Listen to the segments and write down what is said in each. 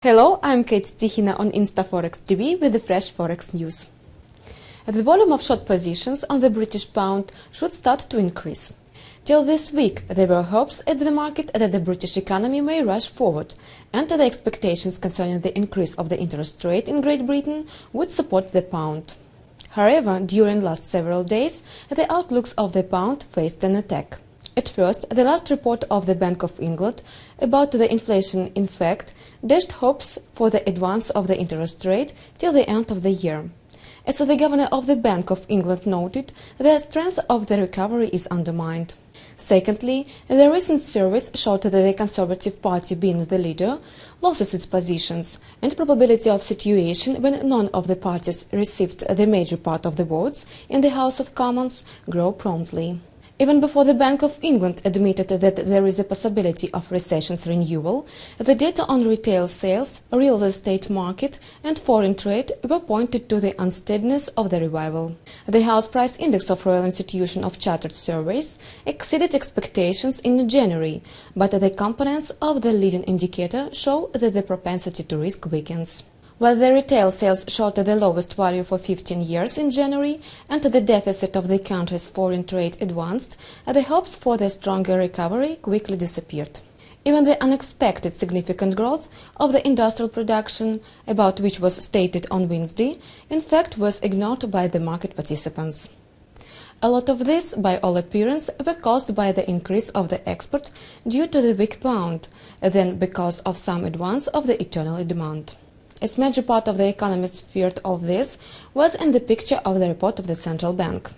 Hello, I'm Kate Tichina on InstaForex TV with the fresh Forex news. The volume of short positions on the British pound should start to increase. Till this week, there were hopes at the market that the British economy may rush forward, and the expectations concerning the increase of the interest rate in Great Britain would support the pound. However, during last several days, the outlooks of the pound faced an attack. At first, the last report of the Bank of England about the inflation, in fact, dashed hopes for the advance of the interest rate till the end of the year. As the governor of the Bank of England noted, the strength of the recovery is undermined. Secondly, the recent surveys showed that the Conservative Party, being the leader, loses its positions, and probability of situation when none of the parties received the major part of the votes in the House of Commons grow promptly. Even before the Bank of England admitted that there is a possibility of recession's renewal, the data on retail sales, real estate market and foreign trade were pointed to the unsteadiness of the revival. The house price index of Royal Institution of Chartered Surveys exceeded expectations in January, but the components of the leading indicator show that the propensity to risk weakens. While the retail sales showed the lowest value for 15 years in January and the deficit of the country's foreign trade advanced, the hopes for the stronger recovery quickly disappeared. Even the unexpected significant growth of the industrial production, about which was stated on Wednesday, in fact was ignored by the market participants. A lot of this, by all appearance, were caused by the increase of the export due to the weak pound, then because of some advance of the eternal demand. A major part of the economists feared of this was in the picture of the report of the central bank.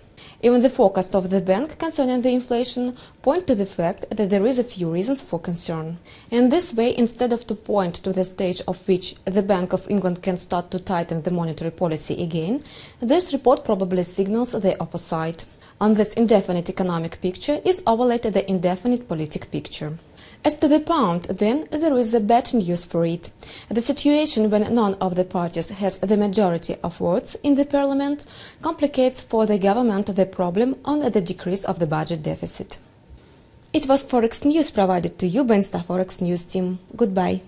Even the forecast of the bank concerning the inflation point to the fact that there is a few reasons for concern. In this way, instead of to point to the stage of which the Bank of England can start to tighten the monetary policy again, this report probably signals the opposite. On this indefinite economic picture is overlaid the indefinite politic picture. As to the pound, then, there is a bad news for it. The situation when none of the parties has the majority of votes in the parliament complicates for the government the problem on the decrease of the budget deficit. It was Forex News provided to you by InstaForex News team. Goodbye.